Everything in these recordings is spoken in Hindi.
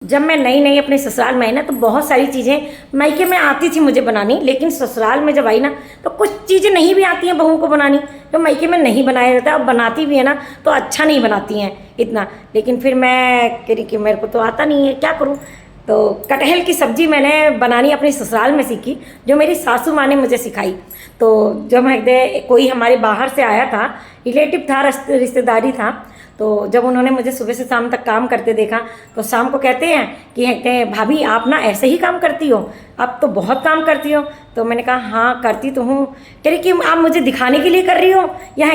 जब मैं नई नई अपने ससुराल में आई ना तो बहुत सारी चीज़ें मायके में आती थी मुझे बनानी, लेकिन ससुराल में जब आई ना तो कुछ चीज़ें नहीं भी आती हैं बहू को बनानी, जो मायके में नहीं बनाया जाता। अब बनाती भी है ना तो अच्छा नहीं बनाती हैं इतना, लेकिन फिर मैं कह रही कि मेरे को तो आता नहीं है, क्या करूँ। तो कटहल की सब्ज़ी मैंने बनानी अपने ससुराल में सीखी, जो मेरी सासू माँ ने मुझे सिखाई। तो जब कोई हमारे बाहर से आया था, रिलेटिव था, रिश्तेदारी था, तो जब उन्होंने मुझे सुबह से शाम तक काम करते देखा तो शाम को कहते हैं कि भाभी आप ना ऐसे ही काम करती हो, आप तो बहुत काम करती हो। तो मैंने कहा हाँ करती तो हूँ। कह रही कि आप मुझे दिखाने के लिए कर रही हो या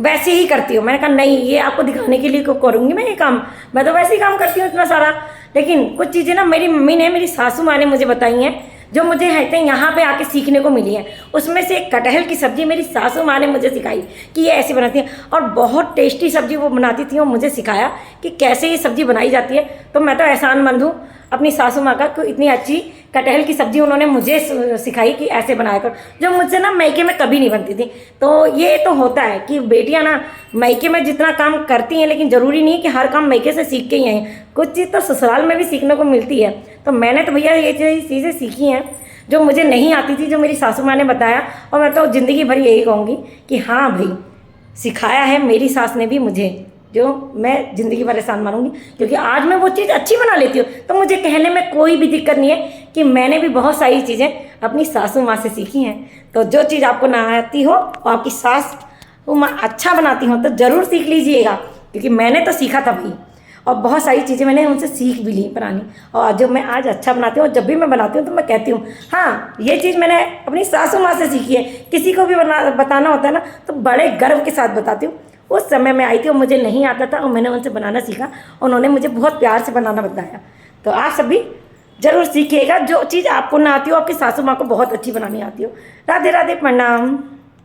वैसे ही करती हो। मैंने कहा नहीं, ये आपको दिखाने के लिए करूँगी मैं ये काम, मैं तो वैसे ही काम करती हूँ इतना सारा। लेकिन कुछ चीज़ें ना मेरी मम्मी ने, मेरी सासू माँ ने मुझे बताई हैं, जो मुझे यहाँ पे आके सीखने को मिली है। उसमें से एक कटहल की सब्ज़ी मेरी सासू माँ ने मुझे सिखाई कि ये ऐसी बनाती है, और बहुत टेस्टी सब्ज़ी वो बनाती थी और मुझे सिखाया कि कैसे ये सब्ज़ी बनाई जाती है। तो मैं तो एहसानमंद हूँ अपनी सासू माँ का, कि इतनी अच्छी कटहल की सब्ज़ी उन्होंने मुझे सिखाई कि ऐसे बनाया कर, जो मुझसे ना मायके में कभी नहीं बनती थी। तो ये तो होता है कि बेटियाँ ना मायके में जितना काम करती हैं, लेकिन ज़रूरी नहीं कि हर काम मायके से सीख के ही आएँ, कुछ चीज़ तो ससुराल में भी सीखने को मिलती है। तो मैंने तो भैया ये चीज़ें सीखी हैं जो मुझे नहीं आती थी, जो मेरी सासू माँ ने बताया। और मैं तो ज़िंदगी भर यही कहूँगी कि हाँ भाई, सिखाया है मेरी सास ने भी मुझे, जो मैं ज़िंदगी भर एहसान मानूंगी, क्योंकि आज मैं वो चीज़ अच्छी बना लेती हूँ। तो मुझे कहने में कोई भी दिक्कत नहीं है कि मैंने भी बहुत सारी चीज़ें अपनी सासू माँ से सीखी हैं। तो जो चीज़ आपको ना आती हो और आपकी सास माँ अच्छा बनाती हो तो ज़रूर सीख लीजिएगा, क्योंकि मैंने तो सीखा था भाई, और बहुत सारी चीज़ें मैंने उनसे सीख भी ली बनानी। और जो मैं आज अच्छा बनाती हूँ, जब भी मैं बनाती हूँ तो मैं कहती हूँ हाँ ये चीज़ मैंने अपनी सासू माँ से सीखी है। किसी को भी बताना होता है ना तो बड़े गर्व के साथ बताती हूँ। उस समय मैं आई थी और मुझे नहीं आता था, और मैंने उनसे बनाना सीखा, उन्होंने मुझे बहुत प्यार से बनाना बताया। तो आप सभी ज़रूर सीखिएगा, जो चीज़ आपको ना आती हो आपकी सासू माँ को बहुत अच्छी बनानी आती हो। राधे राधे, प्रणाम।